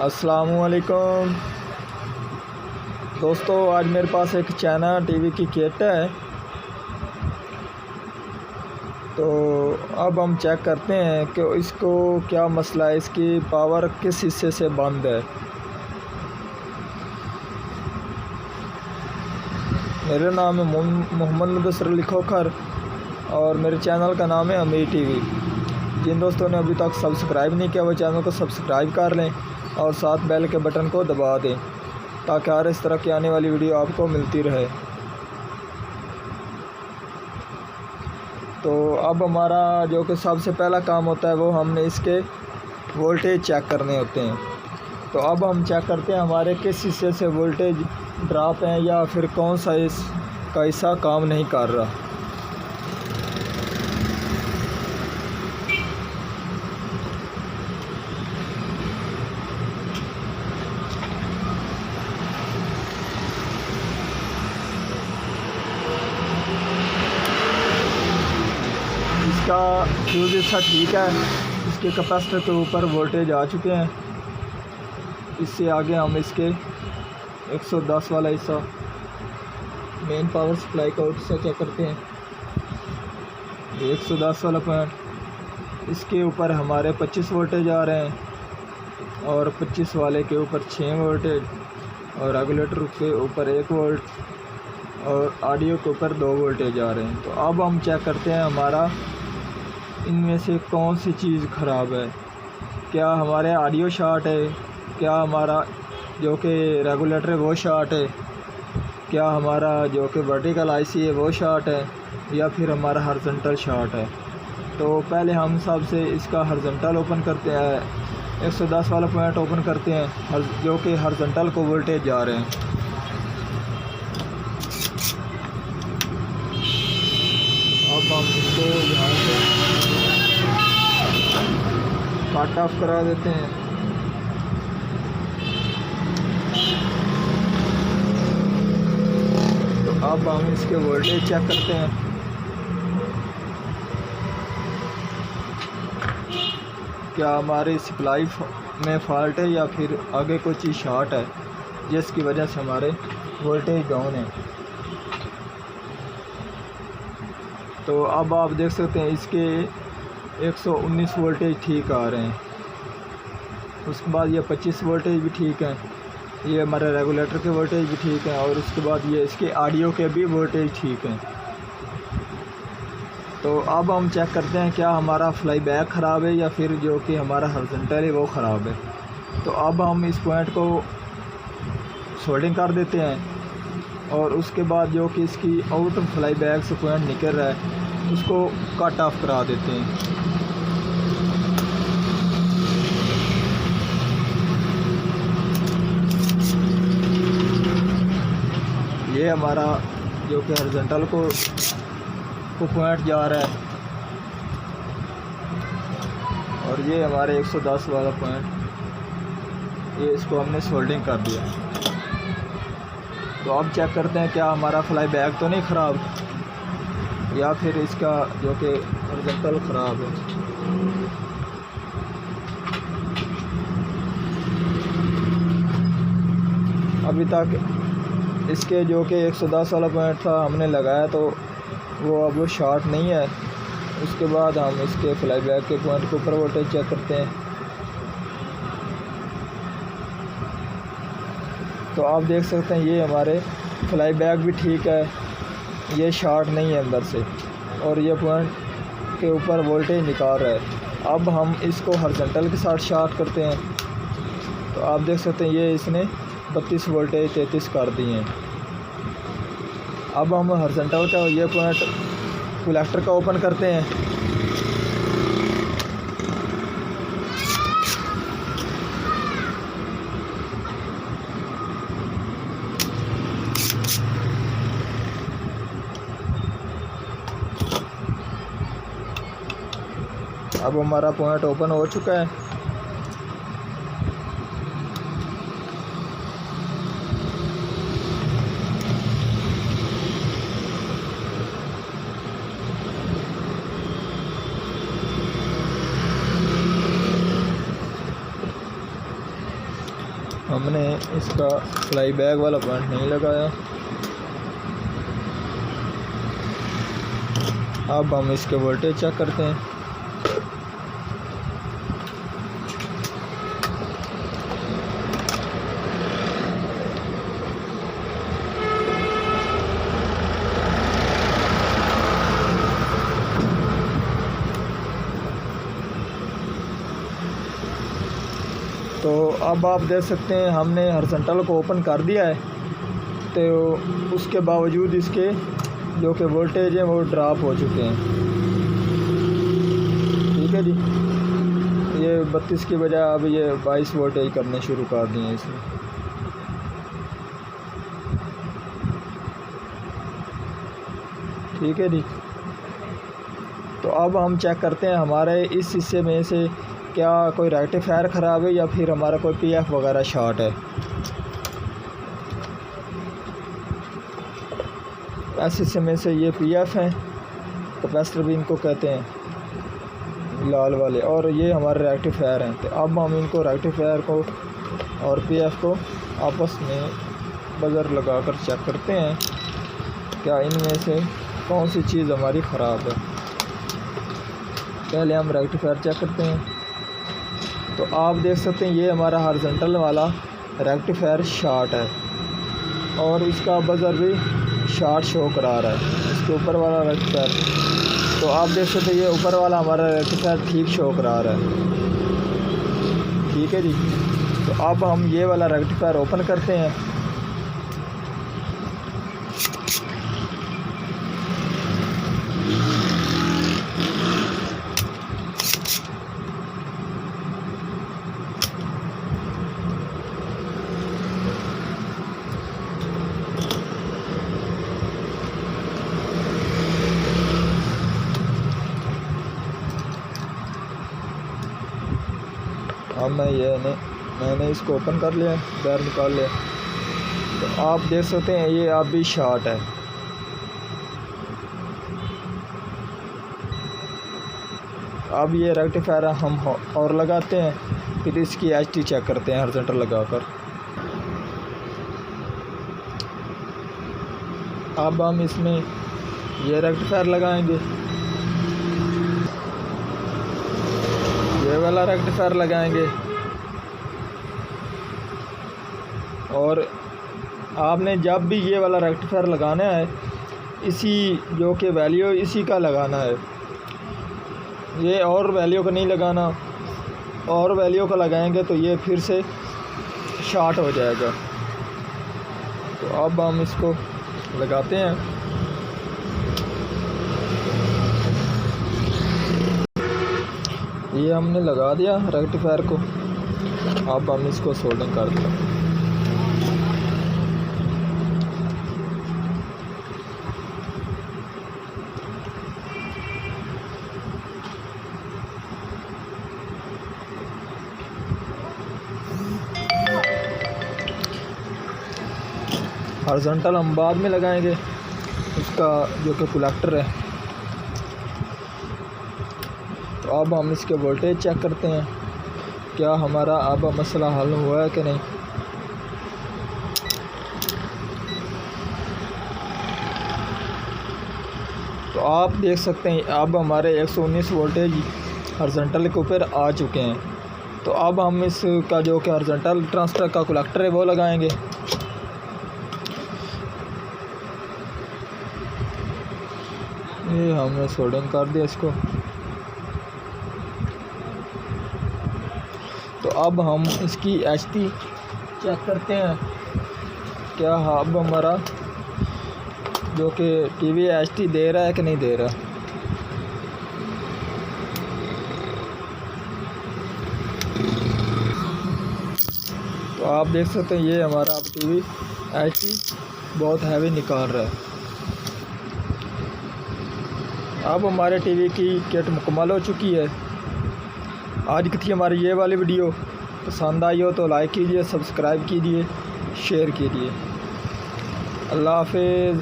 अस्सलामुअलैकुम दोस्तों, आज मेरे पास एक चाइना टीवी की किट है। तो अब हम चेक करते हैं कि इसको क्या मसला है, इसकी पावर किस हिस्से से बंद है। मेरा नाम है मोहम्मद मुदस्सिर अली खोखर और मेरे चैनल का नाम है अमीर टीवी। जिन दोस्तों ने अभी तक सब्सक्राइब नहीं किया वो चैनल को सब्सक्राइब कर लें और साथ बेल के बटन को दबा दें ताकि हर इस तरह की आने वाली वीडियो आपको मिलती रहे। तो अब हमारा जो कि सबसे पहला काम होता है वो हमने इसके वोल्टेज चेक करने होते हैं। तो अब हम चेक करते हैं हमारे किस हिस्से से वोल्टेज ड्रॉप है या फिर कौन सा इसका हिस्सा काम नहीं कर रहा। इसका फ्यूज़ इसका ठीक है, इसके कैपेसिटर के ऊपर वोल्टेज आ चुके हैं। इससे आगे हम इसके 110 वाला हिस्सा मेन पावर सप्लाई का हिस्सा चेक करते हैं। 110 वाला पॉइंट, इसके ऊपर हमारे 25 वोल्टेज आ रहे हैं और 25 वाले के ऊपर 6 वोल्टेज और रेगुलेटर के ऊपर 1 वोल्ट और ऑडियो के ऊपर 2 वोल्टेज आ रहे हैं। तो अब हम चेक करते हैं हमारा इनमें से कौन सी चीज़ ख़राब है। क्या हमारे ऑडियो शॉर्ट है, क्या हमारा जो कि रेगुलेटर है वो शॉर्ट है, क्या हमारा जो कि वर्टिकल आईसी है वो शॉर्ट है या फिर हमारा हॉरिजॉन्टल शॉर्ट है। तो पहले हम सबसे इसका हॉरिजॉन्टल ओपन करते हैं, 110 वाला पॉइंट ओपन करते हैं जो कि हॉरिजॉन्टल को वोल्टेज जा रहे हैं। अब हम इसको यहाँ से कट ऑफ करा देते हैं। तो अब हम इसके वोल्टेज चेक करते हैं। क्या हमारी सप्लाई में फॉल्ट है या फिर आगे कोई चीज़ शॉर्ट है जिसकी वजह से हमारे वोल्टेज डाउन है। तो अब आप देख सकते हैं इसके 119 वोल्टेज ठीक आ रहे हैं। उसके बाद ये 25 वोल्टेज भी ठीक हैं, ये हमारे रेगुलेटर के वोल्टेज भी ठीक हैं और उसके बाद ये इसके ऑडियो के भी वोल्टेज ठीक हैं। तो अब हम चेक करते हैं क्या हमारा फ्लाई बैक ख़राब है या फिर जो कि हमारा हॉरिजॉन्टल है वो ख़राब है। तो अब हम इस पॉइंट को सोल्डिंग कर देते हैं और उसके बाद जो कि इसकी आउट फ्लाई बैक से पॉइंट निकल रहा है उसको कट ऑफ करा देते हैं। ये हमारा जो कि हॉरिजॉन्टल को पॉइंट जा रहा है और ये हमारे 110 वाला पॉइंट, ये इसको हमने सोल्डिंग कर दिया। तो अब चेक करते हैं क्या हमारा फ्लाई बैक तो नहीं ख़राब या फिर इसका जो कि हॉरिजॉन्टल ख़राब है। अभी तक इसके जो कि 110 वाला पॉइंट था हमने लगाया तो वो अब वो शॉर्ट नहीं है। उसके बाद हम इसके फ्लाई बैक के पॉइंट के ऊपर वोल्टेज चेक करते हैं। तो आप देख सकते हैं ये हमारे फ्लाई बैक भी ठीक है, ये शॉर्ट नहीं है अंदर से और ये पॉइंट के ऊपर वोल्टेज निकाल रहा है। अब हम इसको हॉरिजॉन्टल के साथ शॉर्ट करते हैं। तो आप देख सकते हैं ये इसने 32 वोल्टेज 33 कर दिए हैं। अब हम हॉरिजॉन्टल का ये पॉइंट कलेक्टर का ओपन करते हैं। अब हमारा पॉइंट ओपन हो चुका है। हमने इसका फ्लाई बैग वाला पॉइंट नहीं लगाया। अब हम इसके वोल्टेज चेक करते हैं। तो अब आप देख सकते हैं हमने हॉरिजॉन्टल को ओपन कर दिया है, तो उसके बावजूद इसके जो कि वोल्टेज हैं वो ड्रॉप हो चुके हैं। ठीक है जी, ये 32 की बजाय अब ये 22 वोल्टेज करने शुरू कर दिए हैं इसमें। ठीक है जी, तो अब हम चेक करते हैं हमारे इस हिस्से में से क्या कोई रेक्टिफायर ख़राब है या फिर हमारा कोई पीएफ वगैरह शॉर्ट है। इस हिस्से में से ये पीएफ हैं, कैपेसिटर भी इनको कहते हैं लाल वाले, और ये हमारे रेक्टिफायर हैं। तो अब हम इनको रेक्टिफायर को और पीएफ को आपस में बजर लगाकर चेक करते हैं क्या इनमें से कौन सी चीज़ हमारी ख़राब है। पहले हम रेक्टिफायर चेक करते हैं। तो आप देख सकते हैं ये हमारा हॉरिजॉन्टल वाला रेक्टिफायर शॉर्ट है और इसका बजर भी शॉर्ट शो करा रहा है। इसके ऊपर वाला रेक्टिफायर, तो आप देख सकते हैं ये ऊपर वाला हमारा रेक्टिफायर ठीक शो करा रहा है। ठीक है जी, तो अब हम ये वाला रेक्टिफायर ओपन करते हैं। अब मैंने इसको ओपन कर लिया, बाहर निकाल लिया। तो आप देख सकते हैं ये आप भी शॉर्ट है। अब ये रेक्टिफायर हम और लगाते हैं, फिर इसकी एचटी चेक करते हैं हॉरिजॉन्टल लगाकर। अब हम इसमें ये रेक्टिफायर लगाएंगे, ये वाला रेक्टिफायर लगाएंगे, और आपने जब भी ये वाला रेक्टिफायर लगाना है इसी जो कि वैल्यू इसी का लगाना है। ये और वैल्यू का नहीं लगाना, और वैल्यू का लगाएंगे तो ये फिर से शॉर्ट हो जाएगा। तो अब हम इसको लगाते हैं। ये हमने लगा दिया रेक्टिफायर को। अब हम इसको सोल्डरिंग कर दें। हॉरिजॉन्टल हम बाद में लगाएंगे, उसका जो कि कलेक्टर है। तो अब हम इसके वोल्टेज चेक करते हैं क्या हमारा अब मसला हल हुआ है कि नहीं। तो आप देख सकते हैं अब हमारे 119 वोल्टेज हॉरिजॉन्टल के ऊपर आ चुके हैं। तो अब हम इसका जो कि हॉरिजॉन्टल ट्रांसफर का कलेक्टर है वो लगाएंगे। ये हमने सोल्डरिंग कर दिया इसको। तो अब हम इसकी एचटी चेक करते हैं क्या अब हमारा जो कि टीवी एचटी दे रहा है कि नहीं दे रहा। तो आप देख सकते हैं ये हमारा अब टीवी एचटी बहुत हैवी निकाल रहा है। अब हमारे टीवी की किट मुकम्मल हो चुकी है। आज की थी हमारी ये वाली वीडियो। पसंद आई हो तो लाइक कीजिए, सब्सक्राइब कीजिए, शेयर कीजिए। अल्लाह हाफिज़।